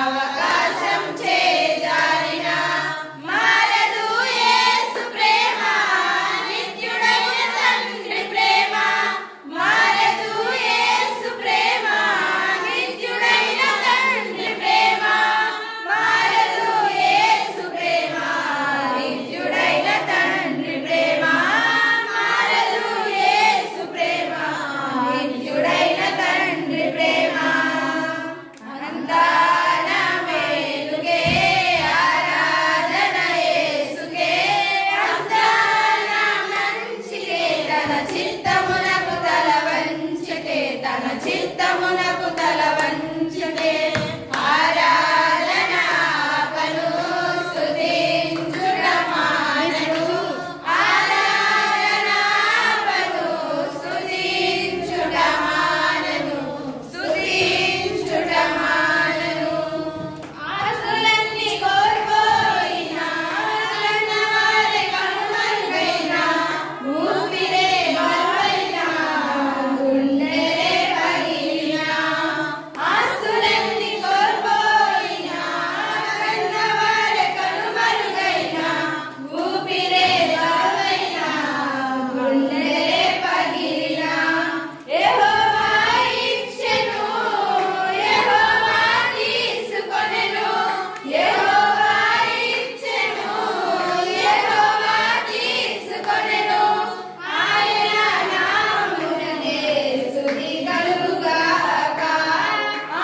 అవకాశం చేజారిన మారదు యేసు ప్రేమ, నిత్యుడైన తండ్రి ప్రేమ. మారదు యేసు ప్రేమ, నిత్యుడైన తండ్రి ప్రేమ. మారదు యేసు ప్రేమ, నిత్యుడైన తండ్రి ప్రేమ. మారదు యేసు ప్రేమ, నిత్యుడైన తండ్రి ప్రేమ. అంతా చిత్తమునకు తల వంచకే ఆరాధన పను స్తుతించుట మానెను. ఆరాధన పను స్తుతించుట మానెను. స్తుతించుట మానెను. ఆశలన్నీ కోల్పోయినా, కన్నవారే కనుమరుగైనా, ఊపిరే బలమైనా, గుండెలే పగిలినా. ఆస్తులన్నీ కోల్పోయినా, కన్నవారే కనుమరుగైనా, ఊపిరే బలమైనా, గుండెలే పగిలినా. యెహోవా ఇచ్చెను, యెహోవా తీసుకొనెను. యెహోవా ఇచ్చెను, యెహోవా తీసుకొనెను. ఆయన నామముననే స్తుతి కలుగుగాక.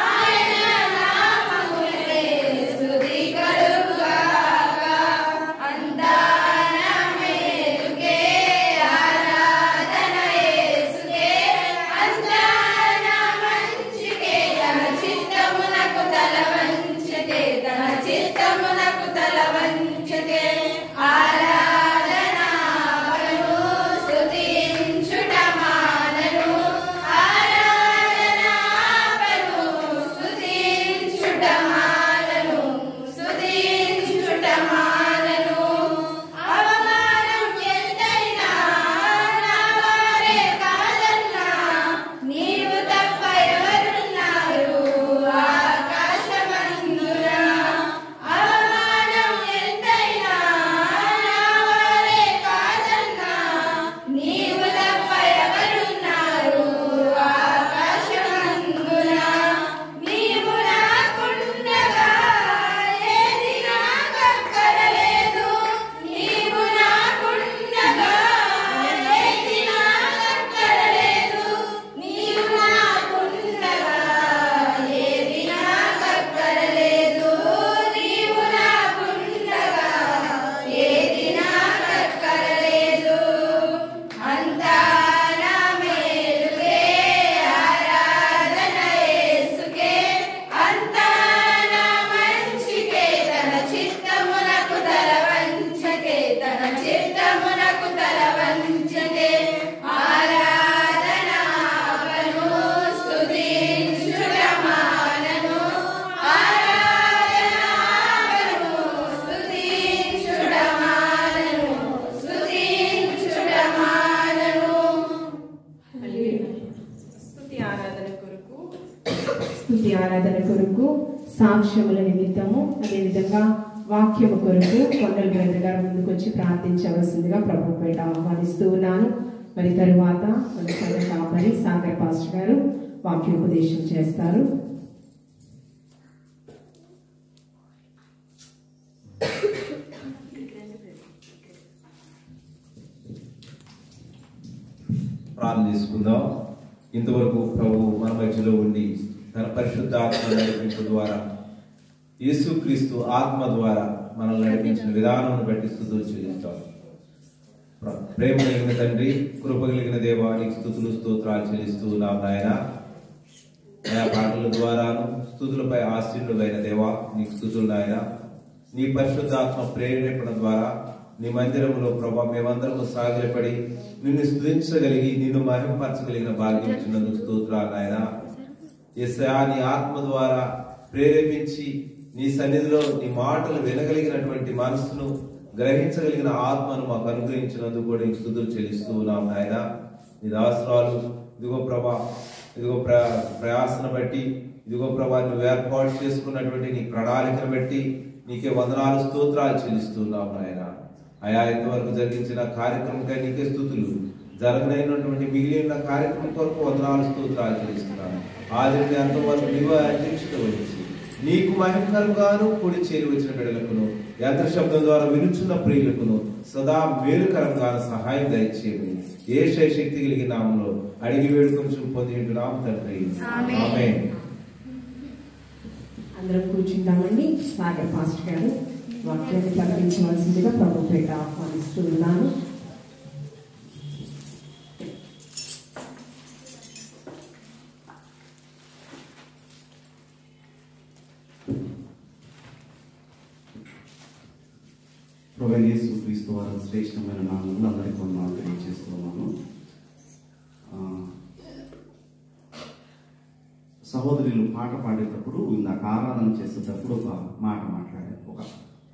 ఆయన నామముననే స్తుతి కలుగుగాక. అంతా నా మేలుకే, ఆరాధన యేసుకే. అంతా నా మంచికే, తన చిత్తమునకు తల వంచకే. తన చిత్తమునకు తల వంచకే. ఆరాధన పను స్తుతించుట మానెను. ఆరాధన పను స్తుతించుట మానెను. స్తుతించుట మానెను. అవమానం ఎంతైనా నా వారే కాదన్నా, నీవు తప్ప ఎవరున్నారు ఆకాశమందున. అవమానం ఎంతైనా నా వారే కాదన్నా, నీవు తప్ప ఎవరున్నారు ఆకాశమందున. నీవు నాకుండగా ఏది నాకక్కరలేదు. నీవు నాకుండగా ఏది నాకక్కరలేదు. నీవు నాకుండగా ఏది నాకక్కరలేదు. నీవు నాకుండగా ఏది నాకక్కరలేదు. అంతా నా మేలుకే, ఆరాధన యేసుకే. అంతా నా మంచికే, తన చిత్తమునకు తల వంచకే. తన చిత్తమునకు తల వంచకే. ఆరాధన పను స్తుతించుట మానెను. ఆరాధన పను స్తుతించుట మానెను. స్తుతించుట మానెను. స్తుతి ఆరాధన కొరకు సాక్ష్యముల నిమిత్తము, అదేవిధంగా వాక్యము కొరకు కొండల బ్రదర్ గారు ముందుకు వచ్చి ప్రార్థించవలసిందిగా ప్రభు పేట ఆహ్వానిస్తూ ఉన్నాను. మరి తరువాత మన సంఘ కాపరి సాగర్ పాస్టర్ గారు వాక్యోపదేశం చేస్తారు. ప్రార్థన చేసుకుందాం. ఇంతవరకు ప్రభు మన మధ్యలో ఉండి తన పరిశుద్ధ ఆత్మ నడిపించడం ద్వారా, యేసుక్రీస్తు ఆత్మ ద్వారా మనల్ని నడిపించిన విధానం బట్టి స్తుతులు చెల్లిస్తాం. ప్రేమ కలిగిన తండ్రి, కృప కలిగిన దేవా, నీకు స్తుతులు స్తోత్రాలు చెల్లిస్తూ ఉన్నాం నాయన. ఆయా పాటల ద్వారాను స్తుతులపై ఆశీనుడైన దేవా, నీకు స్తుతులు నాయన. నీ పరిశుద్ధాత్మ ప్రేరేపణ ద్వారా నీ మందిరంలో ప్రభా మేమందరము సాగిలపడి నిన్ను స్తుతించగలిగి నిన్ను మహిమపరచగలిగిన భాగ్యం ఇచ్చినందుకు స్తోత్రాలు నాయన. యేసయ్యా, నీ ఆత్మ ద్వారా ప్రేరేపించి నీ సన్నిధిలో నీ మాటలు వినగలిగినటువంటి మనసును గ్రహించగలిగిన ఆత్మను మాకు అనుగ్రహించినందుకు కూడా నీకు స్తుతులు చెల్లిస్తూ ఉన్నాం నాయన. నీ దాసరాలు ఇదిగో ప్రభా, ఇదిగో ప్రయాసను బట్టి ఇదిగో ప్రభా నువ్వు ఏర్పాటు చేసుకున్నటువంటి నీ ప్రణాళికను బట్టి నీకే వందనాలు స్తోత్రాలు చెల్లిస్తున్నావు నాయన. అయా ఇంతవరకు జరిగించిన కార్యక్రమంకై నీకే స్తుతులు, జరగనైనటువంటి మిగిలిన కార్యక్రమం కొరకు వందనాలు స్తోత్రాలు చెల్లిస్తున్నాను. ఆదిని అంతవరకు నీవు అధ్యక్షత వహించి నీకు మహిమకరంగాను కూడి చేరి వచ్చిన బిడ్డలకును యంత్ర శబ్దం ద్వారా వినుచున్న ప్రియులకును సదా మేలుకరంగాను సహాయం దయచేయమని యేసు శక్తి కలిగిన నామములో అడిగి వేడుకొని పొంది ఉంటున్నాము తండ్రి. ఆమేన్. అందరం కూర్చుంటామండి. సాగర్ పాస్టర్ గారు వాక్యాన్ని ప్రకటించవలసిందిగా ప్రభు పేట ఆహ్వానిస్తూ ఉన్నాను. ప్రభువైన యేసుక్రీస్తు వారి శ్రేష్టమైన నామములో అందరికీ వందనాలు తెలియజేస్తున్నాను. సహోదరులు పాట పాడేటప్పుడు ఇందాక ఆరాధన చేసేటప్పుడు ఒక మాట మాట్లాడారు, ఒక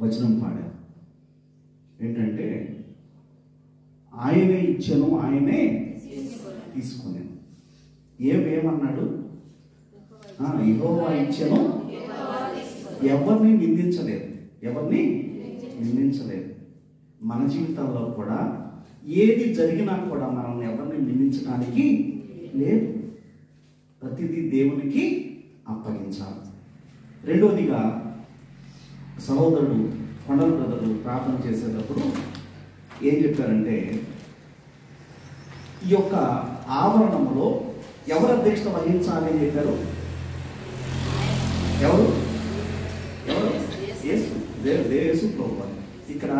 వచనం పాడారు. ఏంటంటే ఆయనే ఇచ్చెను ఆయనే తీసుకున్నాను. ఏమన్నాడు? యెహోవా ఇచ్చెను, ఎవరిని నిందించలేదు, ఎవరిని నిందించలేదు. మన జీవితంలో కూడా ఏది జరిగినా కూడా మనం ఎవరిని నిందించడానికి లేదు, ప్రతిదీ దేవునికి అప్పగించాలి. రెండోదిగా సహోదరుడు కొండల బ్రదరు ప్రార్థన చేసేటప్పుడు ఏం చెప్పారంటే, ఈ యొక్క ఆవరణంలో ఎవరు అధ్యక్షత వహించాలి అని చెప్పారు? ఎవరు? యేసు ప్రభువు. ఇక్కడ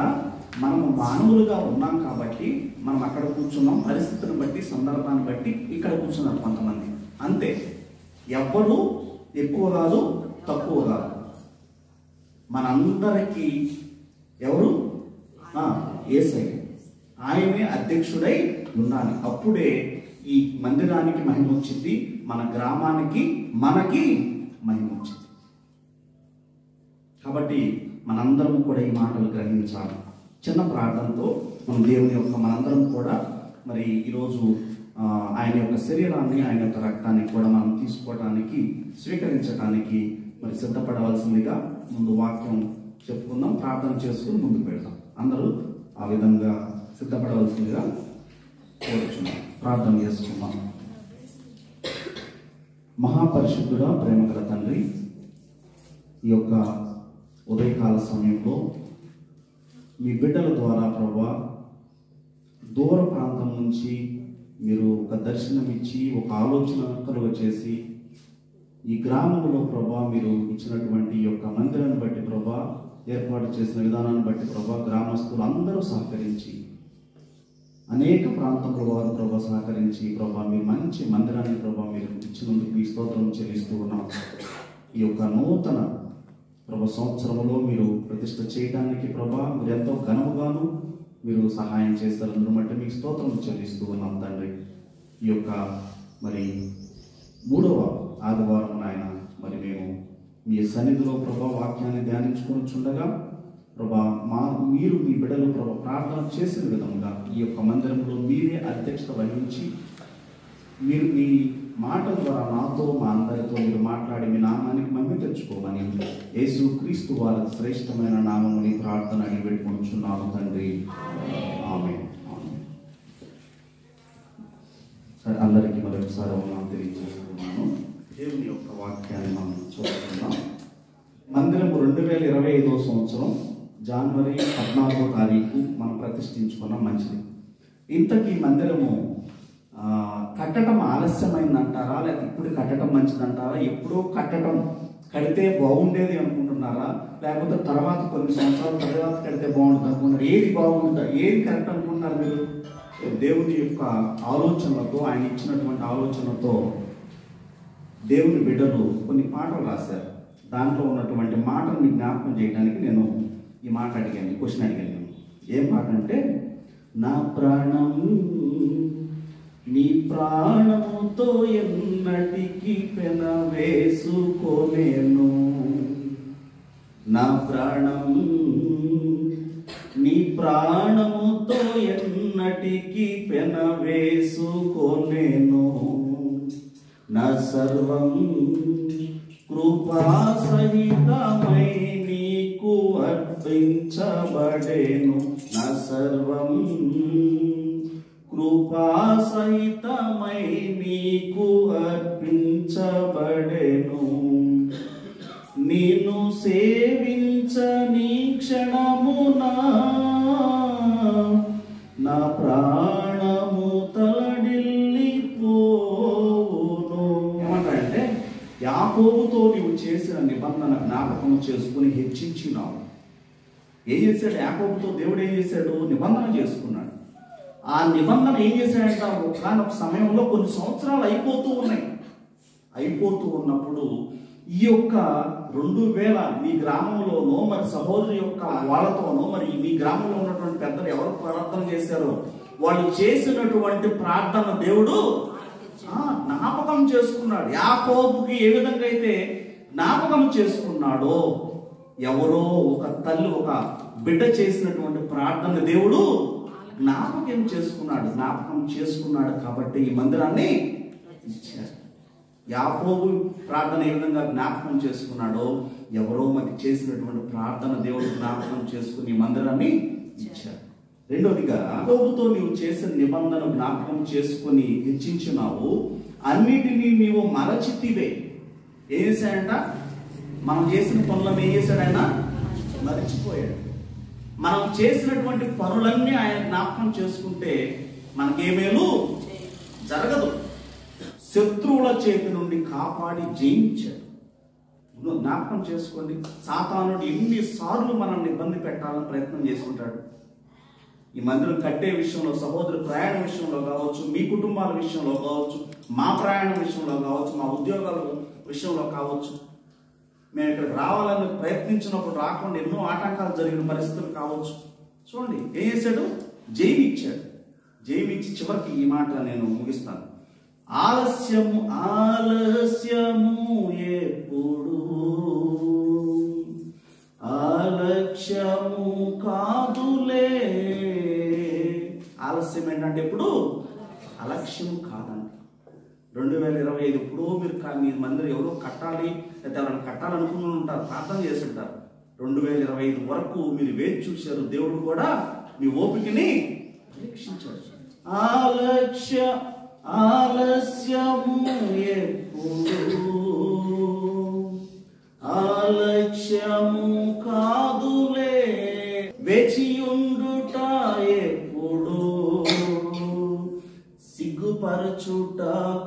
మనము మానవులుగా ఉన్నాం కాబట్టి మనం అక్కడ కూర్చున్నాం, పరిస్థితిని బట్టి సందర్భాన్ని బట్టి ఇక్కడ కూర్చున్నారు కొంతమంది, అంతే. ఎవ్వరు ఎక్కువ కాదు, తక్కువ కాదు. మనందరికీ ఎవరు? యేసయ్య. ఆయనే అధ్యక్షుడై ఉండాలి. అప్పుడే ఈ మందిరానికి మహిమ వచ్చింది, మన గ్రామానికి మనకి మహిమ వచ్చింది. కాబట్టి మనందరం కూడా ఈ మాటలు గ్రహించాలి. చిన్న ప్రార్థనతో మన దేవుని యొక్క మనందరం కూడా మరి ఈరోజు ఆయన యొక్క శరీరాన్ని, ఆయన యొక్క రక్తాన్ని కూడా మనం తీసుకోవడానికి, స్వీకరించడానికి మరి సిద్ధపడవలసిందిగా ముందు వాక్యం చెప్పుకుందాం, ప్రార్థన చేసుకుని ముందుకు పెడతాం. అందరూ ఆ విధంగా సిద్ధపడవలసిందిగా కోరుచున్నాం. ప్రార్థన చేసుకుందాం. మహాపరిశుద్ధుడా, ప్రేమగల తండ్రి, ఈ యొక్క ఉదయకాల సమయంలో మీ బిడ్డల ద్వారా ప్రభువా దూర ప్రాంతం నుంచి మీరు ఒక దర్శనం ఇచ్చి, ఒక ఆలోచన కలుగ చేసి, ఈ గ్రామంలో ప్రభా మీరు ఇచ్చినటువంటి ఈ యొక్క మందిరాన్ని బట్టి ప్రభా, ఏర్పాటు చేసిన విధానాన్ని బట్టి ప్రభా, గ్రామస్తులు అందరూ సహకరించి, అనేక ప్రాంతంలో వారు ప్రభా సహకరించి ప్రభా మీ మంచి మందిరాన్ని ప్రభా మీరు ఇచ్చినందుకు ఈ స్తోత్రం చెల్లిస్తూ ఉన్నాం. ఈ యొక్క నూతన ప్రభా సంవత్సరంలో మీరు ప్రతిష్ఠ చేయడానికి ప్రభా మీరు ఎంతో ఘనముగాను మీరు సహాయం చేస్తారు. అందును బట్టి మీకు స్తోత్రం చెల్లిస్తూ ఉన్నాం తండ్రి. ఈ యొక్క మరి 3వ ఆదివారం ఆయన మరి మేము మీ సన్నిధిలో ప్రభా వాక్యాన్ని ధ్యానించుకొని చుండగా ప్రభా మీరు మీ బిడ్డలు ప్రభా ప్రార్థన చేసిన విధంగా ఈ యొక్క మందిరంలో మీరే అధ్యక్షత వహించి మీరు మీ మాటల ద్వారా నాతో మా అందరితో మీరు మాట్లాడి మీ నామానికి మహిమ తెచ్చుకోమని యేసు క్రీస్తు వారి శ్రేష్టమైన నామముని ప్రార్థన అడిగి పెట్టుకుంటున్నాము తండ్రి. ఆమేన్. సరే, అందరికీ మరొకసారి వందనాలు తెలియజేస్తున్నాను. దేవుని యొక్క వాక్యాన్ని మనం చూస్తున్నాం. మందిరం 2025వ సంవత్సరం జనవరి 14వ తారీఖు మనం ప్రతిష్ఠించుకున్నాం. మంచిది. ఇంతకీ మందిరము కట్టడం ఆలస్యమైందంటారా, లేకపోతే ఇప్పుడు కట్టడం మంచిదంటారా, ఎప్పుడో కడితే బాగుండేది అనుకుంటున్నారా, లేకపోతే తర్వాత కొన్ని సంవత్సరాల తర్వాత కడితే బాగుంటుంది అనుకుంటున్నారు? ఏది బాగుంటుందా, ఏది కరెక్ట్ అనుకుంటున్నారు మీరు? దేవుని యొక్క ఆలోచనలతో, ఆయన ఇచ్చినటువంటి ఆలోచనతో దేవుని బిడ్డలు కొన్ని పాటలు రాశారు. దాంట్లో ఉన్నటువంటి మాటను మీకు జ్ఞాపకం చేయడానికి నేను ఈ మాట అడిగాను, క్వశ్చన్ అడిగాను. ఏం పాట అంటే, నా ప్రాణం నీ ప్రాణముతో ఎన్నటికి పెనవేసుకోలేను, నా ప్రాణం నీ ప్రాణముతో ఎన్నటికి పెనవేసుకోలేను, నా సర్వం కృపా సహితమై నీకు అర్పించబడేను నా సర్వం. కృపా సహితమై నీకు అర్పించబడేను. నిన్ను సేవించని క్షణమునా నా ప్రాణము తలడిల్లిపోవును. ఏమంటాడంటే, యాకోబుతో నీవు చేసిన నిబంధన జ్ఞాపకం చేసుకుని హెచ్చించినావు. ఏం చేశాడు యాకోబుతో? దేవుడు ఏం చేశాడు? నిబంధన చేసుకున్నాడు. ఆ నిబంధన ఏం చేశాడంట? ఒకనొక సమయంలో కొన్ని సంవత్సరాలు అయిపోతూ ఉన్నప్పుడు ఈ యొక్క 2000 మీ గ్రామంలోనో మరి సహోదరి యొక్క వాళ్ళతోనో మరి మీ గ్రామంలో ఉన్నటువంటి పెద్దలు ఎవరు ప్రార్థన చేశారో వాళ్ళు చేసినటువంటి ప్రార్థన దేవుడు జ్ఞాపకం చేసుకున్నాడు. యాకోబుకి ఏ విధంగా అయితే జ్ఞాపకం చేసుకున్నాడో, ఎవరో ఒక తల్లి ఒక బిడ్డ చేసినటువంటి ప్రార్థన దేవుడు జ్ఞాపకం చేసుకున్నాడు కాబట్టి ఈ మందిరాన్ని ఇచ్చారు. యాకోబు ప్రార్థన ఏ విధంగా జ్ఞాపకం చేసుకున్నాడో, ఎవరో మనకి చేసినటువంటి ప్రార్థన దేవుడు జ్ఞాపకం చేసుకుని ఈ మందిరాన్ని ఇచ్చారు. రెండోదిగా, యాకోబుతో నీవు చేసిన నిబంధన జ్ఞాపకం చేసుకుని హెచ్చించున్నావు. అన్నిటినీ నీవు మరచితివే. ఏం చేశాడంట? మనం చేసిన పనులను ఏం చేశాడు ఆయన? మరచిపోయాడు. మనం చేసినటువంటి పనులన్నీ ఆయన జ్ఞాపకం చేసుకుంటే మనకేమేలు జరగదు. శత్రువుల చేతి నుండి కాపాడి జయించాడు. జ్ఞాపకం చేసుకోండి, సాతానుడు ఎన్నిసార్లు మనల్ని ఇబ్బంది పెట్టాలని ప్రయత్నం చేసుకుంటాడు. ఈ మందిరం కట్టే విషయంలో, సహోదరు ప్రయాణం విషయంలో కావచ్చు, మీ కుటుంబాల విషయంలో కావచ్చు, మా ప్రయాణం విషయంలో కావచ్చు, మా ఉద్యోగాల విషయంలో కావచ్చు, మేము ఇక్కడికి రావాలని ప్రయత్నించినప్పుడు రాకుండా ఎన్నో ఆటంకాలు జరిగిన పరిస్థితులు కావచ్చు. చూడండి ఏం చేశాడు? జైమిచ్చాడు. జైమిచ్చి చివరికి ఈ మాట నేను ముగిస్తాను. ఆలస్యము ఎప్పుడు ఆలక్ష్యము కాదులే. ఆలస్యం ఏంటంటే ఎప్పుడు అలక్ష్యము కాదండి. 2025 ఎప్పుడో మీరు మీ మందిరం ఎవరో కట్టాలి లేదా ఎవరైనా కట్టాలనుకుని ఉంటారు, ప్రార్థన చేసి ఉంటారు. 2025 వరకు మీరు వేచి చూశారు. దేవుడు కూడా మీ ఓపికని పరీక్షించాడు. ఆలస్యము ఎప్పుడు ఆలక్ష్యము కాదులే. వేచియుండుట ఎప్పుడు సిగ్గుపరచుట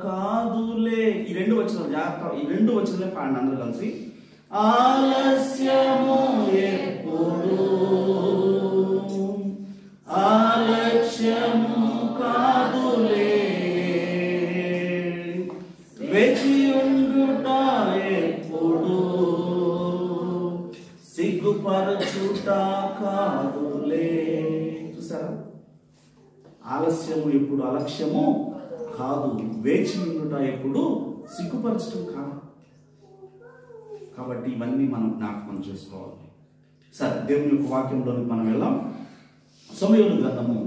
కాదులే. ఈ 2 వచనాలు జాగ్రత్త, ఈ 2 వచనాలే పాడండి అందరూ కలిసి. ఆలస్యము ఎప్పుడు ఆలక్ష్యము కాదులే. వేచియుండుట ఎప్పుడు సిగ్గుపరచుట కాదులే. చూసారా? ఆలస్యము ఎప్పుడు అలక్ష్యము కాదు, వేచి ఉండుట ఎప్పుడు సిగ్గుపరచడం కాదు. కాబట్టి ఇవన్నీ మనం జ్ఞాపకం చేసుకోవాలి. సరే, దేవుని యొక్క వాక్యంలోకి మనం వెళ్దాం. సమూయేలు గ్రంథము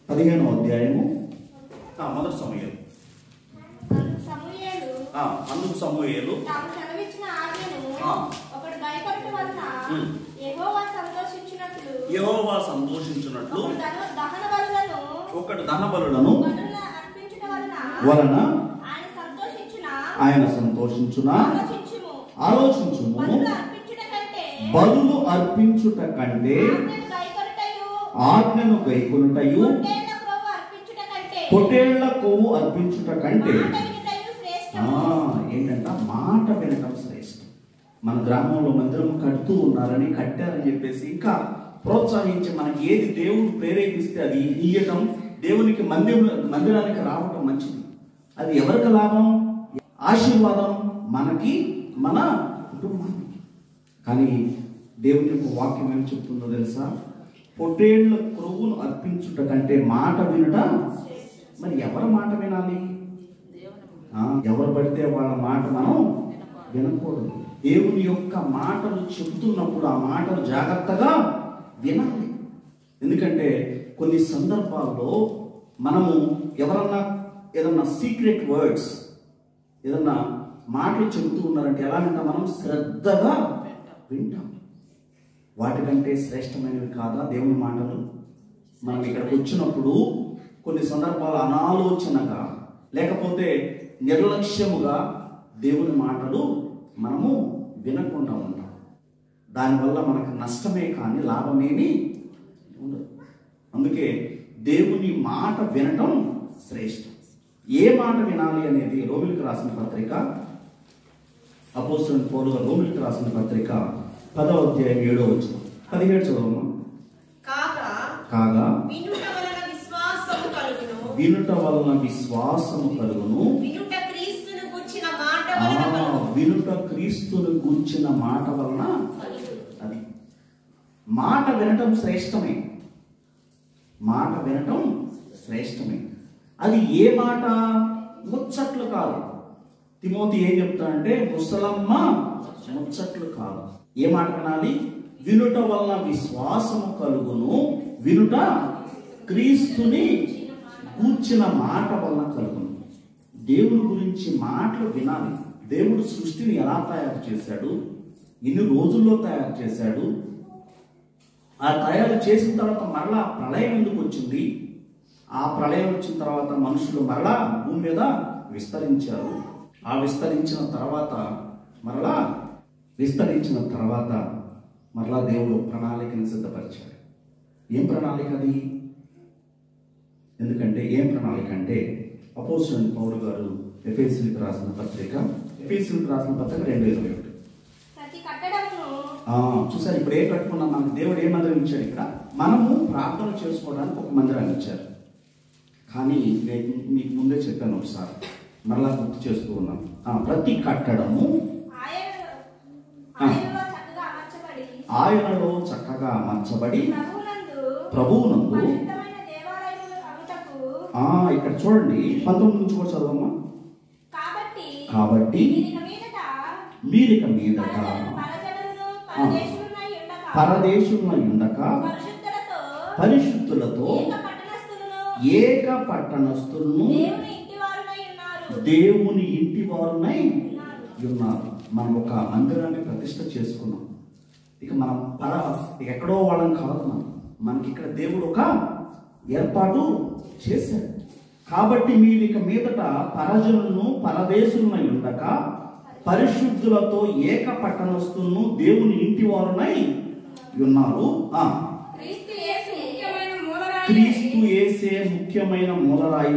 15వ అధ్యాయము, మొదటి సమూయేలు. అందుకు సమూయేలు తాము సెలవిచ్చిన ఆజ్ఞను ఒకడు భయపడటం వలన యెహోవా సంతోషించున్నట్లు ఒకడు దహన బలులను వలన ఆయన సంతోషించున. ఆలోచించుము, బలులు అర్పించుట కంటే ఆజ్ఞను గైకొనుటయు, పొట్టేళ్ల కొవ్వు అర్పించుట కంటే ఏంటంట? మాట వినటం శ్రేష్టం. మన గ్రామంలో మందిరం కట్టారని చెప్పేసి ఇంకా ప్రోత్సహించి మనకి ఏది దేవుడు ప్రేరేపిస్తే అది ఇయ్యటం, దేవునికి మందిరానికి రావటం మంచిది. అది ఎవరికి లాభం? ఆశీర్వాదం మనకి, మన కుటుంబానికి. కానీ దేవుని యొక్క వాక్యం ఏం చెప్తుందో తెలుసా? పొట్టేళ్ల క్రొవ్వును అర్పించుట కంటే మాట వినుట. మరి ఎవరి మాట వినాలి? ఎవరు పడితే వాళ్ళ మాట మనం వినకూడదు. దేవుని యొక్క మాటలు చెబుతున్నప్పుడు ఆ మాటలు జాగ్రత్తగా వినాలి. ఎందుకంటే కొన్ని సందర్భాల్లో మనము ఏదన్నా సీక్రెట్ వర్డ్స్, ఏదన్నా మాటలు చెబుతూ ఉన్నారంటే ఎలా వింటాం? మనం శ్రద్ధగా వింటాం. వాటికంటే శ్రేష్టమైనవి కాదా దేవుని మాటలు? మనం ఇక్కడికి వచ్చినప్పుడు కొన్ని సందర్భాలు అనాలోచనగా లేకపోతే నిర్లక్ష్యముగా దేవుని మాటలు మనము వినకుండా ఉంటాం. దానివల్ల మనకు నష్టమే కానీ లాభమేమి ఉండదు. అందుకే దేవుని మాట వినటం శ్రేష్టం. ఏ మాట వినాలి అనేది రోమిలకు రాసిన పత్రిక, అపోస్తలుడైన పౌలు రోమిలకు రాసిన పత్రిక 10వ అధ్యాయం 7వ వచనం 17 చదవమ్మా. కాగా వినుట వలన విశ్వాసము కలుగును, వినుట క్రీస్తును గూర్చిన మాట వలన. అది మాట వినటం శ్రేష్టమే, మాట వినటం శ్రేష్టమే. అది ఏ మాట? ముచ్చట్లు కాదు. తిమోతి ఏం చెప్తాడంటే ముసలమ్మ ముచ్చట్లు కాదు. ఏ మాట వినాలి? వినుట వలన విశ్వాసము కలుగును, వినుట క్రీస్తుని గూర్చిన మాట వలన కలుగును. దేవుని గురించి మాటలు వినాలి. దేవుడు సృష్టిని ఎలా తయారు చేశాడు, ఎన్ని రోజుల్లో తయారు చేశాడు, ఆ తయారు చేసిన తర్వాత మరలా ప్రళయం ఎందుకు వచ్చింది, ఆ ప్రళయం వచ్చిన తర్వాత మనుషులు మరలా భూమి మీద విస్తరించారు. ఆ విస్తరించిన తర్వాత మరలా దేవుడు ప్రణాళికను సిద్ధపరిచాడు. ఏం ప్రణాళిక అది? ఎందుకంటే ఏం ప్రణాళిక అంటే అపోస్తలుడైన పౌలు గారు ఎఫెసీయులకు రాసిన పత్రిక 2:21 చూసారు. ఇప్పుడు ఏం కట్టుకున్నాం? మనకు దేవుడు ఏ మందిరం ఇచ్చాడు? ఇక్కడ మనము ప్రార్థన చేసుకోవడానికి ఒక మందిరాన్ని ఇచ్చారు. కానీ నేను మీకు ముందే చెప్పాను, ఒకసారి మరలా గుర్తు చేస్తూ ఉన్నాం. ప్రతి కట్టడము ఆయనలో చక్కగా అమర్చబడి ప్రభువునందు. ఇక్కడ చూడండి 19 నుంచి కూడా చదవమ్మా. కాబట్టి మీరిక మీదట పరదేశులై ఉండక పరిశుద్ధులతో ఏక పట్టణస్థులను దేవుని ఇంటి వారునై ఉన్నారు. మనం ఒక మందిరాన్ని ప్రతిష్ఠ చేసుకున్నాం. ఇక మనం ఎక్కడో వాళ్ళం కాదు. మనకి ఇక్కడ దేవుడు ఒక ఏర్పాటు చేశాడు. కాబట్టి మీరు ఇక మీదట పరజనులను పరదేశులనై ఉండక పరిశుద్ధులతో ఏక పట్టణస్థులను దేవుని ఇంటి వారునై ఉన్నారు. క్రీస్తు యేసే ముఖ్యమైన మూలరాయి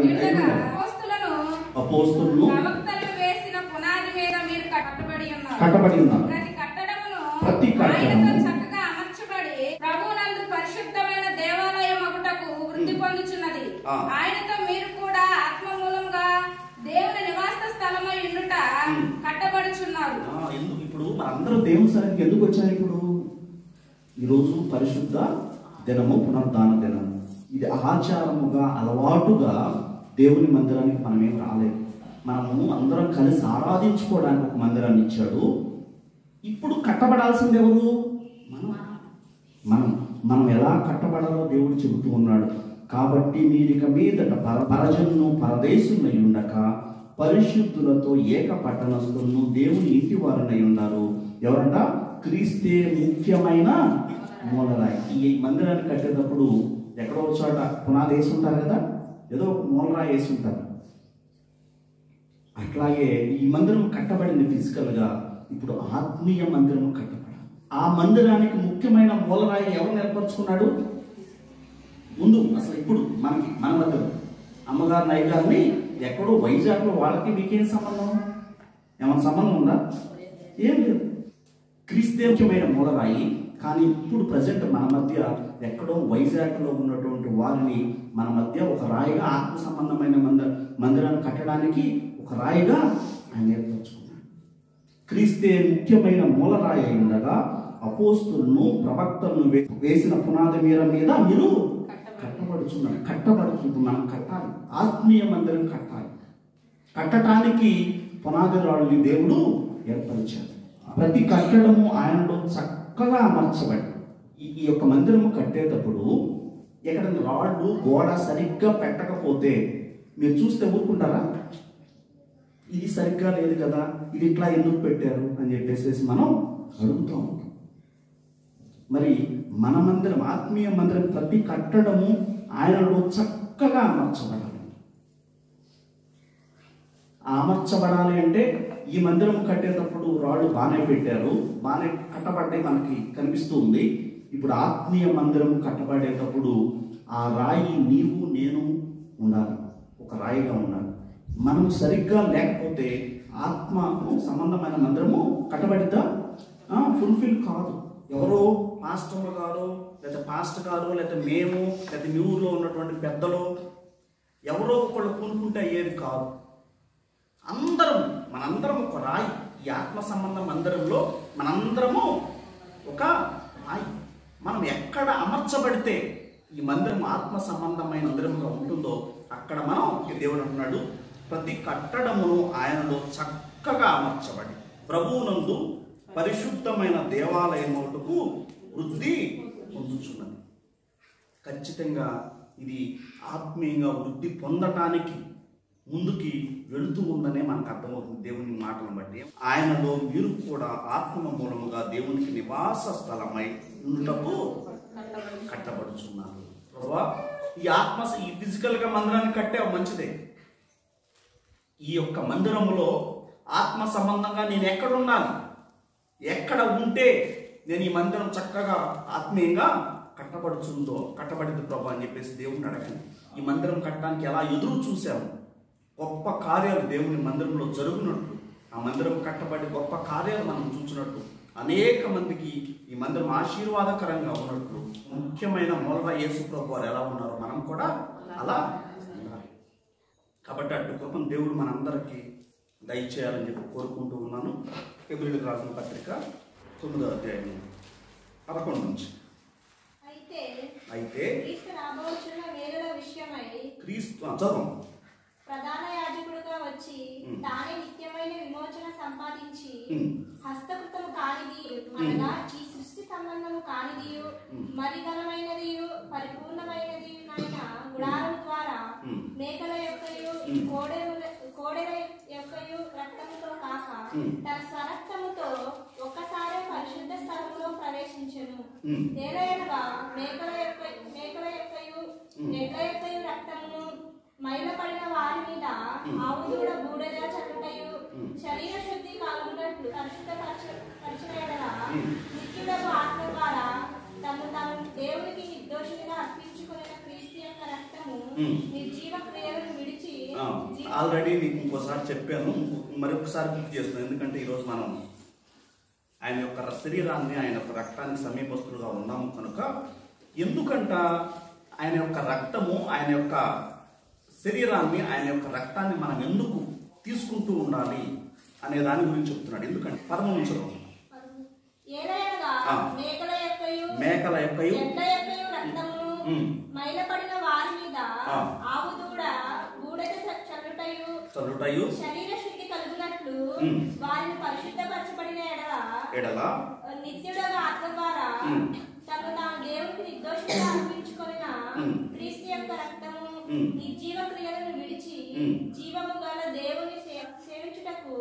అపోస్తలులను కట్టబడి ఉన్నారు. ప్రతి కట్టడము ఆయనతో మీరు కూడా ఆత్మ మూలంగా దేవుని నివాస స్థలమై ఉండుట కట్టబడుచున్నారు. ఇప్పుడు మనందరూ దేవుని సన్నిధికి ఎందుకు వచ్చారు? ఇప్పుడు ఈరోజు పరిశుద్ధ దినము, పునరుద్ధాన దినము. ఇది ఆచారముగా అలవాటుగా దేవుని మందిరానికి మనమేం రాలేదు. మనము అందరం కలిసి ఆరాధించుకోవడానికి ఒక మందిరాన్ని ఇచ్చాడు. ఇప్పుడు కట్టబడాల్సింది ఎవరు? మనం ఎలా కట్టబడాలో దేవుడు చెబుతూ ఉన్నాడు. కాబట్టి మీరిక మీదట పరజనులను పరదేశులై ఉండక పరిశుద్ధులతో ఏక పట్టణస్థులను దేవుని ఇంటి వారునై ఉన్నారు. ఎవరంట? క్రీస్తే ముఖ్యమైన మూలరాయి. ఈ మందిరాన్ని కట్టేటప్పుడు ఎక్కడో చోట పునాది వేసి ఉంటారు కదా, ఏదో ఒక మూలరాయి వేసి ఉంటారు. అట్లాగే ఈ మందిరం కట్టబడింది ఫిజికల్గా. ఇప్పుడు ఆత్మీయ మందిరం కట్టబడాలి. ఆ మందిరానికి ముఖ్యమైన మూలరాయి ఎవరు ఏర్పరచుకున్నాడు? ముందు అసలు ఇప్పుడు మన మధ్య అమ్మగారిని అయ్యగారిని ఎక్కడో వైజాగ్లో వాళ్ళకి మీకేం సంబంధం? ఏమైనా సంబంధం ఉందా? ఏం లేదు. క్రీస్తే ముఖ్యమైన మూలరాయి. కానీ ఇప్పుడు ప్రజెంట్ మన మధ్య ఎక్కడో వైజాగ్లో ఉన్నటువంటి వారిని మన మధ్య ఒక రాయిగా, ఆత్మ సంబంధమైన మందిరాన్ని కట్టడానికి ఒక రాయిగా ఆయన ఏర్పరచుకున్నాడు. క్రీస్తే ముఖ్యమైన మూలరాయి అయి ఉండగా అపోస్తులను ప్రవక్తలను వేసిన పునాది మీద మీరు కట్టబడుతుంది. మనం కట్టాలి. ఆత్మీయ మందిరం కట్టాలి. కట్టడానికి పునాది రాళ్ళని దేవుడు ఏర్పరిచాడు. ప్రతి కట్టడము ఆయనలో చక్కగా అమర్చబడి. ఈ యొక్క మందిరము కట్టేటప్పుడు ఎక్కడైనా రాళ్ళు గోడ సరిగ్గా పెట్టకపోతే మీరు చూస్తే ఊరుకుంటారా? ఇది సరిగ్గా లేదు కదా, ఇది ఇట్లా ఎందుకు పెట్టారు అని చెప్పేసి మనం అడుగుతూ ఉంటాం. మరి మన మందిరం, ఆత్మీయ మందిరం ప్రతి కట్టడము ఆయనలో చక్కగా అమర్చబడాలి. అమర్చబడాలి అంటే ఈ మందిరం కట్టేటప్పుడు రాళ్ళు బాగానే పెట్టారు, బాగానే కట్టబడ్డాయి, మనకి కనిపిస్తూ ఉంది. ఇప్పుడు ఆత్మీయ మందిరం కట్టబడేటప్పుడు ఆ రాయి నీవు నేను ఉండాలి, ఒక రాయిగా ఉండాలి. మనం సరిగ్గా లేకపోతే ఆత్మకు సంబంధమైన మందిరము కట్టబడిద్దా? ఫుల్ఫిల్ కాదు. ఎవరో పాస్టర్ గారు లేదా పాస్టర్ గారు లేదా మేము లేదా మీ ఊర్లో ఉన్నటువంటి పెద్దలు ఎవరో ఒకళ్ళు కొనుక్కుంటే అయ్యేది కాదు. మనందరం ఒక రాయి. ఈ ఆత్మ సంబంధ మందిరంలో మనందరము ఒక రాయి. మనం ఎక్కడ అమర్చబడితే ఈ మందిరం ఆత్మ సంబంధమైన మందిరముగా ఉంటుందో అక్కడ మనం, దేవుడు అంటున్నాడు, ప్రతి కట్టడమును ఆయనలో చక్కగా అమర్చబడి ప్రభువునందు పరిశుద్ధమైన దేవాలయముకు వృద్ధి పొందుచున్నది. ఖచ్చితంగా ఇది ఆత్మీయంగా వృద్ధి పొందటానికి ముందుకి వెళుతూ ఉందనే మనకు అర్థమవుతుంది దేవుని మాటలను బట్టి. ఆయనలో మీరు కూడా ఆత్మ మూలముగా దేవునికి నివాస స్థలమై ఉండుటకు కట్టబడుచున్నారు. ప్రభువా, ఈ ఫిజికల్ గా మందిరాన్ని కట్టావు, మంచిదే. ఈ యొక్క మందిరములో ఆత్మ సంబంధంగా నేను ఎక్కడ ఉండాలి, ఎక్కడ ఉంటే నేను ఈ మందిరం చక్కగా ఆత్మీయంగా కట్టబడింది ప్రభు అని చెప్పేసి దేవుడిని అడగండి. ఈ మందిరం కట్టడానికి ఎలా ఎదురు చూసాము, గొప్ప కార్యాలు దేవుని మందిరంలో జరుగునట్లు, ఆ మందిరం కట్టబడి గొప్ప కార్యాలు మనం చూసినట్టు, అనేక మందికి ఈ మందిరం ఆశీర్వాదకరంగా ఉన్నట్లు, ముఖ్యమైన మూలగా యేసు ప్రభు వారు ఎలా ఉన్నారో మనం కూడా అలా ఉండాలి. కాబట్టి అటు కృపను దేవుడు మనందరికీ దయచేయాలని చెప్పి కోరుకుంటూ ఉన్నాను. హెబ్రీయులకు రాసిన పత్రిక 9వ అధ్యాయం 11 నుంచి. అయితే క్రీస్తు చదువు ప్రధాన యాజకుడుగా వచ్చి తానే నిత్యమైన విమోచన సంపాదించి హస్తకృతము కానిది అనగా ఈ సృష్టి సంబంధము కానిదియు మరి ఘనమైనదియు పరిపూర్ణమైనది గుడారం ద్వారా మేకల యొక్కయు కోడెల యొక్కయు రక్తముతో కాక తన స్వరక్తముతో ఒక్కసారి పరిశుద్ధ స్థలములో ప్రవేశించెను. ఏలయనగా మేకల యొక్కయు ఎడ్ల యొక్కయు రక్తమును మైలపడిన వారి మీద ఆవుదూడ బూడెల చల్లుటయు శరీర శుద్ధి కలుగునట్లు పరిశుద్ధపరచిన యెడల నిత్యుడగు ఆత్మ ద్వారా తాము దేవునికి నిర్దోషిగా అర్పించుకున్న క్రీస్తు యొక్క రక్తము నిర్జీవ క్రియలను విడిచి. ఆల్రెడీ మీకు ఇంకోసారి చెప్పాను, మరొకసారి గుర్తు చేస్తున్నాను. ఎందుకంటే ఈరోజు మనం ఆయన యొక్క శరీరాన్ని, ఆయన యొక్క రక్తానికి సమీపస్తులుగా ఉన్నాము కనుక, ఎందుకంట ఆయన యొక్క రక్తము, ఆయన యొక్క శరీరాన్ని, ఆయన యొక్క రక్తాన్ని మనం ఎందుకు తీసుకుంటూ ఉండాలి అనే దాని గురించి చెప్తున్నాడు. ఎందుకంటే 13 నుంచి మేకల యొక్కయు రక్తమును మైలపడిన వారి మీద ఆవుదూడ బూడెద చల్లుటయు శరీర శుద్ధి కలుగునట్లు వారిని పరిశుద్ధపరచబడిన ఎడల నిత్యుడగా ఆత్మ ద్వారా తాము దేవునికి నిర్దోషంగా అర్పించుకొనిన క్రీస్తు యొక్క రక్తము నిర్జీవ క్రియలను విడిచి జీవము గల దేవుని సేవించుటకు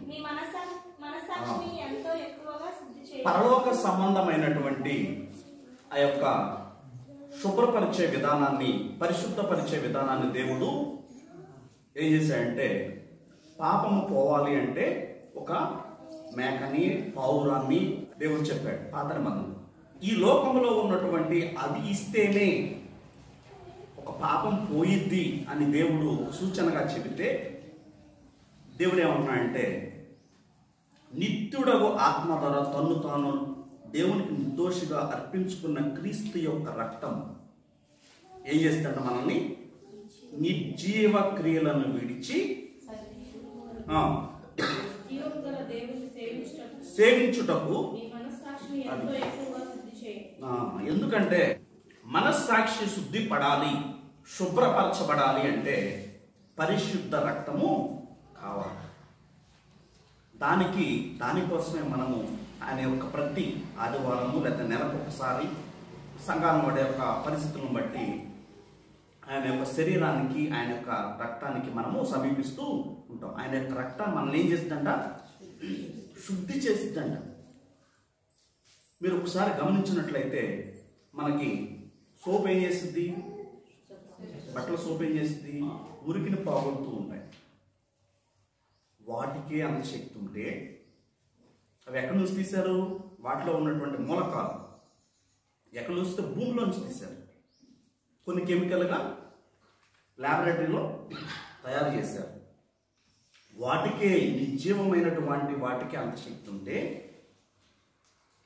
మీ మనస్సాక్షిని ఎంతో ఎక్కువగా శుద్ధి చేయాలి. పరలోక సంబంధమైనటువంటి ఆ యొక్క శుభ్రపరిచే విధానాన్ని, పరిశుద్ధపరిచే విధానాన్ని దేవుడు ఏం చేశాడంటే, పాపము పోవాలి అంటే ఒక మేకని, పావురాన్ని దేవుడు చెప్పాడు పాత నిబంధనలో. ఈ లోకంలో ఉన్నటువంటి అది ఇస్తేనే ఒక పాపం పోయిద్ది అని దేవుడు సూచనగా చెబితే, దేవుడు ఏమన్నాడంటే, నిత్యుడగు ఆత్మ ద్వారా తన్ను తాను దేవునికి నిర్దోషిగా అర్పించుకున్న క్రీస్తు యొక్క రక్తం ఏం చేస్తాడు, మనల్ని నిర్జీవ క్రియలను విడిచి సేవించుటకు. ఎందుకంటే మనస్సాక్షి శుద్ధి పడాలి, శుభ్రపరచబడాలి అంటే పరిశుద్ధ రక్తము కావాలి. దానికోసమే మనము ఆయన యొక్క ప్రతి ఆదివారము లేదా నెలకు ఒకసారి సంఘాల వాడి యొక్క పరిస్థితులను బట్టి ఆయన యొక్క శరీరానికి, ఆయన యొక్క రక్తానికి మనము సమీపిస్తూ ఉంటాం. ఆయన యొక్క రక్తం మనల్ని ఏం చేస్తుందంట? శుద్ధి చేస్తుందంట. మీరు ఒకసారి గమనించినట్లయితే మనకి సోప్ ఏం చేస్తుంది? బట్టల సోప్ ఏం చేస్తుంది? ఉరికిని పోగొడుతూ ఉంటాయి. వాటికే అంత శక్తి ఉంటే అవి ఎక్కడి నుంచి తీశారు? వాటిలో ఉన్నటువంటి మూలకాలు ఎక్కడి నుంచి? భూమిలో నుంచి తీశారు. కొన్ని కెమికల్గా ల్యాబొరేటరీలో తయారు చేశారు. వాటికే నిర్జీవమైనటువంటి వాటికి అంత శక్తి ఉంటే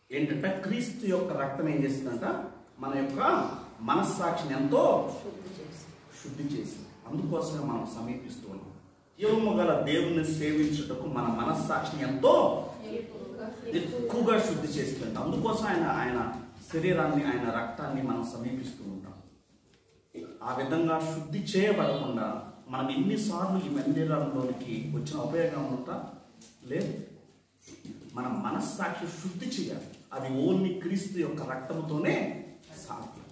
ఏంటంటే క్రీస్తు యొక్క రక్తం ఏం చేస్తుందంట? మన యొక్క మనస్సాక్షిని ఎంతో శుద్ధి చేసింది. అందుకోసమే మనం సమీపిస్తూ ఉన్నాం. జీవము గల దేవుని సేవించుటకు మన మనస్సాక్షిని ఎంతో ఎక్కువగా శుద్ధి చేస్తుందంట. అందుకోసం ఆయన శరీరాన్ని, ఆయన రక్తాన్ని మనం సమీపిస్తూ ఉంటాం. ఆ విధంగా శుద్ధి చేయబడకుండా మనం ఎన్నిసార్లు ఈ మందిరంలోనికి వచ్చిన ఉపయోగం ఉందా? లేదు. మన మనస్సాక్షి శుద్ధి చేయాలి. అది ఓన్లీ క్రీస్తు యొక్క రక్తముతోనే సాధ్యం.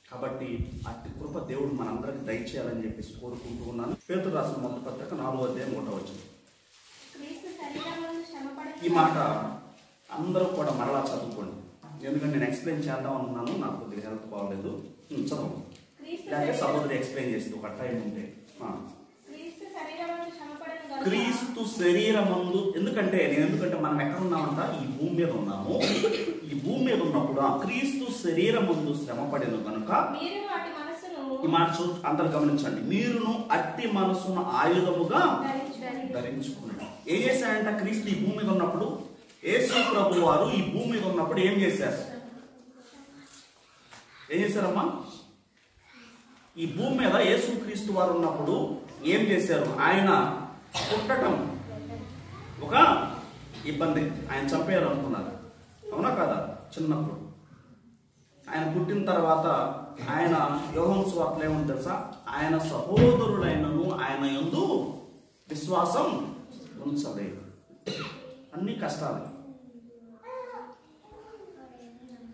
కాబట్టి అట్టి కృప దేవుడు మనందరికి దయచేయాలని చెప్పేసి కోరుకుంటూ ఉన్నాను. పేతురు రాసిన మొదటి పత్రిక 4వ అధ్యాయం 1వ వచనం. ఈ మాట అందరూ కూడా మరలా చదువుకోండి. ఎందుకంటే నేను ఎక్స్ప్లెయిన్ చేద్దాం అనుకున్నాను, నాకు కొద్దిగా హెల్త్ బాగలేదు. చదువు, లేకపోతే సహోదరి ఎక్స్ప్లెయిన్ చేస్తుంది ఒక టైం ఉంటే. క్రీస్తు శరీరమందు, ఎందుకంటే మనం ఎక్కడ ఉన్నామంట? ఈ భూమి మీద ఉన్నాము. ఈ భూమి మీద ఉన్నప్పుడు ఆ క్రీస్తు శరీరమందు శ్రమపడిన కనుక, ఈ మాట అందరు గమనించండి, మీరును అట్టి మనసును ఆయుధముగా ధరించుకున్నాడు. ఏం చేశాడంట? క్రీస్తు ఈ భూమి మీద ఉన్నప్పుడు, యేసు ప్రభు వారు ఈ భూమి మీద ఉన్నప్పుడు ఏం చేశారు? ఏం చేశారమ్మా? ఈ భూమి మీద యేసు క్రీస్తు వారు ఉన్నప్పుడు ఏం చేశారు? ఆయన పుట్టడం ఒక ఇబ్బంది. ఆయన చంపేయాలనుకున్నారు, అవునా కదా? చిన్నప్పుడు ఆయన పుట్టిన తర్వాత ఆయన యోహాను సువార్తలో ఏమని తెలుసా? ఆయన సహోదరులైనను ఆయన యందు విశ్వాసం ఉంచలేదు. అన్ని కష్టాలు.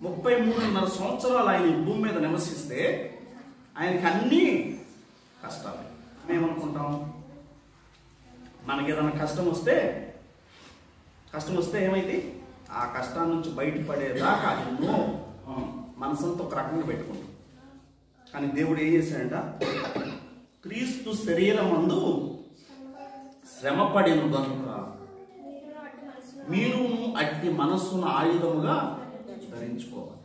33.5 సంవత్సరాలు ఆయన ఈ భూమి మీద నివసిస్తే ఆయనకి అన్ని కష్టాలు. మేమనుకుంటాం మనకి ఏదైనా కష్టం వస్తే ఏమైంది? ఆ కష్టాల నుంచి బయటపడేదాకా ఎన్నో మనసంతా ఒక రకంగా పెట్టుకుంటాం. కానీ దేవుడు ఏం చేశాడంట? క్రీస్తు శరీరమందు శ్రమపడిన కనుక మీరు అట్టి మనస్సును ఆయుధముగా ధరించుకోవాలి.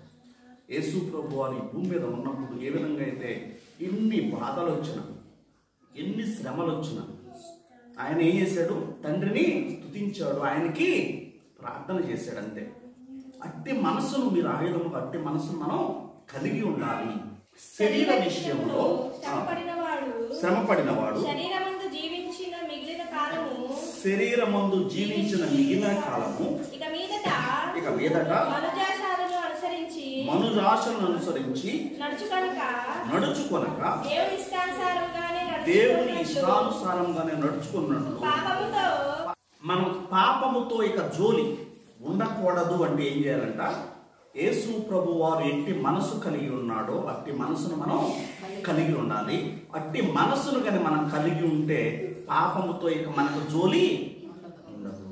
యేసు ప్రభు వారి భూమి మీద ఉన్నప్పుడు ఏ విధంగా అయితే ఎన్ని బాధలు వచ్చినా, ఎన్ని శ్రమలు వచ్చినా ఆయన ఏం చేశాడు? తండ్రిని స్తుతించాడు, ఆయనకి ప్రార్థన చేశాడు. అంతే. అట్టి మనస్సును మీరు ఆయుధముగా, అట్టి మనస్సును మనం కలిగి ఉండాలి. శరీర విషయంలో శ్రమపడినవాడు శరీరమందు జీవించిన మిగిలిన కాలము ఇక మీదట మనుజాశలను అనుసరించి నడుచుకొనక దేవుని ఇష్టానుసారంగానే నడుచుకున్నట్లు మనం పాపముతో ఇక జోలి ఉండకూడదు. అంటే ఏం చేయాలంట? యేసు ప్రభు వారు ఎట్టి మనసు కలిగి ఉన్నాడో అట్టి మనసును మనం కలిగి ఉండాలి. అట్టి మనసును కానీ మనం కలిగి ఉంటే పాపముతో ఇక మనకు జోలి ఉండదు.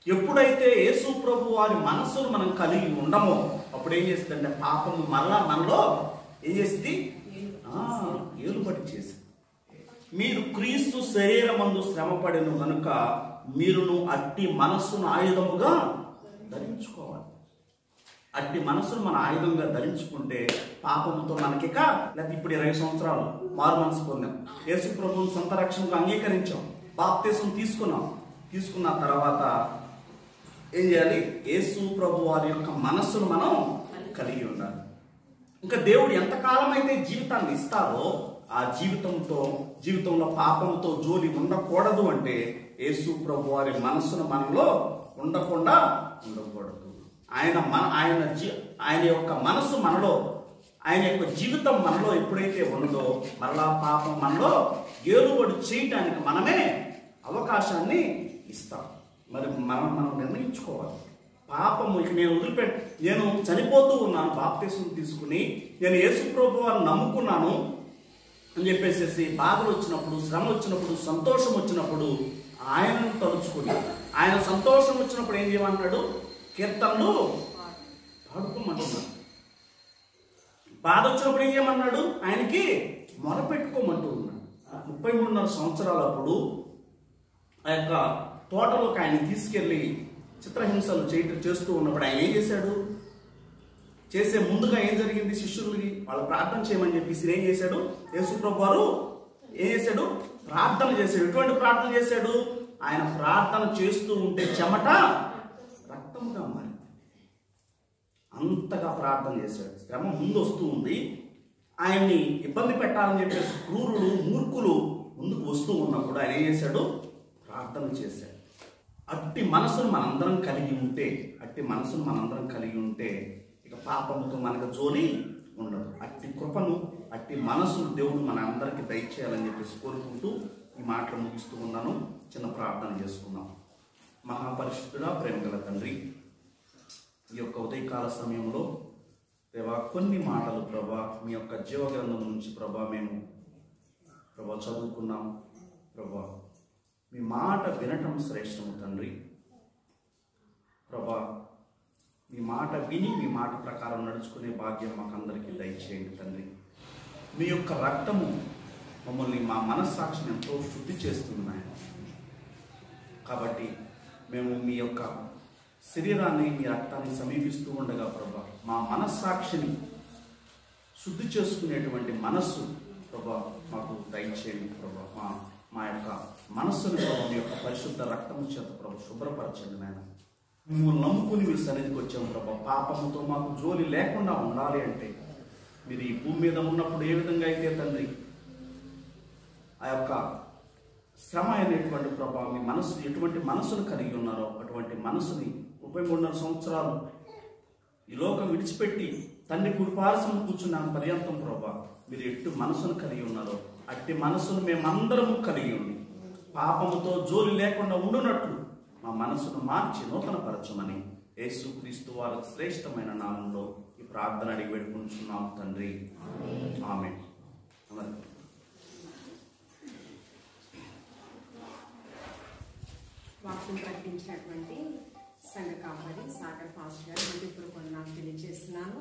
ఎప్పుడైతే యేసు ప్రభు వారి మనసును మనం కలిగి ఉండమో అప్పుడు ఏం చేస్తుందంటే పాపము మరలా మనలో ఏం చేస్తుంది? ఏలుబడి చేసి, మీరు క్రీస్తు శరీరమందు శ్రమపడిన కనుక మీరును అట్టి మనస్సును ఆయుధముగా ధరించుకోవాలి. అట్టి మనస్సును మన ఆయుధంగా ధరించుకుంటే పాపముతో మనకిక, లేకపోతే ఇప్పుడు 20 సంవత్సరాలు మారు మనసు పొందాం, యేసు ప్రభువును సొంత రక్షణకు అంగీకరించాం, బాప్తిసం తీసుకున్న తర్వాత ఏం చేయాలి? యేసు ప్రభు వారి యొక్క మనస్సును మనం కలిగి ఉండాలి. ఇంకా దేవుడు ఎంతకాలం అయితే జీవితాన్ని ఇస్తారో ఆ జీవితంలో పాపంతో జోలి ఉండకూడదు. అంటే యేసు ప్రభు వారి మనస్సును మనలో ఉండకూడదు. ఆయన యొక్క మనస్సు మనలో, ఆయన యొక్క జీవితం మనలో ఎప్పుడైతే ఉన్నదో మరలా పాపం మనలో ఏలుబడి చేయటానికి మనమే అవకాశాన్ని ఇస్తాం. మరి మనం నిర్ణయించుకోవాలి. పాపము ఇక నేను చనిపోతూ ఉన్నాను, బాప్తిసం తీసుకుని నేను యేసు ప్రభు వారిని నమ్ముకున్నాను, అని చెప్పేసి బాధలు వచ్చినప్పుడు, శ్రమ వచ్చినప్పుడు, సంతోషం వచ్చినప్పుడు ఆయనను తలుచుకుని, ఆయన సంతోషం వచ్చినప్పుడు ఏం చేయమన్నాడు? కీర్తనలు పాడుకోమంటున్నాడు. బాధ వచ్చినప్పుడు ఏం చేయమన్నాడు? ఆయనకి మొరపెట్టుకోమంటూ ఉన్నాడు. 33.5 సంవత్సరాలు అప్పుడు ఆ యొక్క తోటలోకి ఆయన తీసుకెళ్లి చిత్రహింసలు చేస్తూ ఉన్నప్పుడు ఆయన ఏం చేశాడు? చేసే ముందుగా ఏం జరిగింది? శిష్యులకి వాళ్ళు ప్రార్థన చేయమని చెప్పేసి ఏం చేశాడు? యేసుప్రభు వారు ఏం చేశాడు? ప్రార్థన చేశాడు. ఎటువంటి ప్రార్థన చేశాడు? ఆయన ప్రార్థన చేస్తూ ఉంటే చెమట రక్తముగా మారింది. అంతగా ప్రార్థన చేశాడు. శ్రమ ముందు వస్తూ ఉంది. ఆయన్ని ఇబ్బంది పెట్టాలని చెప్పేసి క్రూరులు, మూర్ఖులు ముందుకు వస్తూ ఉన్నప్పుడు ఆయన ఏం చేశాడు? ప్రార్థన చేశాడు. అట్టి మనసును మనందరం కలిగి ఉంటే ఇక పాపముతో మనకు జోలి ఉండదు. అట్టి కృపను, అట్టి మనసును దేవుడు మన అందరికీ దయచేయాలని చెప్పేసి కోరుకుంటూ ఈ మాటలు ముగిస్తూ ఉన్నాను. చిన్న ప్రార్థన చేసుకున్నాం. మహాపరిశుద్ధుడా, ప్రేమగల తండ్రి, ఈ యొక్క ఉదయకాల సమయంలో దేవా కొన్ని మాటలు ప్రభా మీ యొక్క జీవగ్రంథం నుంచి ప్రభా మేము ప్రభా చదువుకున్నాం. ప్రభా మీ మాట వినటం శ్రేష్టము తండ్రి. ప్రభా మీ మాట విని మీ మాట ప్రకారం నడుచుకునే భాగ్యం మాకందరికీ దయచేయండి తండ్రి. మీ యొక్క రక్తము మమ్మల్ని, మా మనస్సాక్షిని ఎంతో శుద్ధి చేస్తుంది నాయన. కాబట్టి మేము మీ యొక్క శరీరాన్ని, మీ రక్తాన్ని సమీపిస్తూ ఉండగా ప్రభా మా మనస్సాక్షిని శుద్ధి చేసుకునేటువంటి మనస్సు ప్రభా మాకు దయచేయండి ప్రభా. మా యొక్క మనస్సును ప్రభా మీ యొక్క పరిశుద్ధ రక్తము చేత ప్రభా శుభ్రపరచండి నాయన. మిమ్మల్ని నమ్ముకుని మీ సన్నిధికి వచ్చాము ప్రభా. పాపముతో మాకు జోలి లేకుండా ఉండాలి అంటే మీరు ఈ భూమి మీద ఉన్నప్పుడు ఏ విధంగా అయితే తండ్రి ఆ యొక్క శ్రమ అయినటువంటి ప్రభా మీ మనసు ఎటువంటి మనసును కలిగి ఉన్నారో అటువంటి మనసుని 33.5 సంవత్సరాలు ఈ లోకం విడిచిపెట్టి తండ్రి కుడిపార్శ్వం కూర్చున్న పర్యంతం ప్రభా మీరు ఎట్టి మనసును కలిగి ఉన్నారో అట్టి మనసును మేమందరము కలిగి ఉండి పాపముతో జోలి లేకుండా ఉండునట్లు మా మనసును మార్చి నూతనపరచమని యేసుక్రీస్తు వారి శ్రేష్టమైన నామంలో ఈ ప్రార్థన అడిగి పెట్టుకుంటున్నాం తండ్రి. ఆమేన్. వాక్యం ప్రకటించినటువంటి సంఘ కాపరి సాగర్ పాస్టర్ గారు ఇప్పుడు కొన్ని నాకు తెలియజేస్తున్నాను.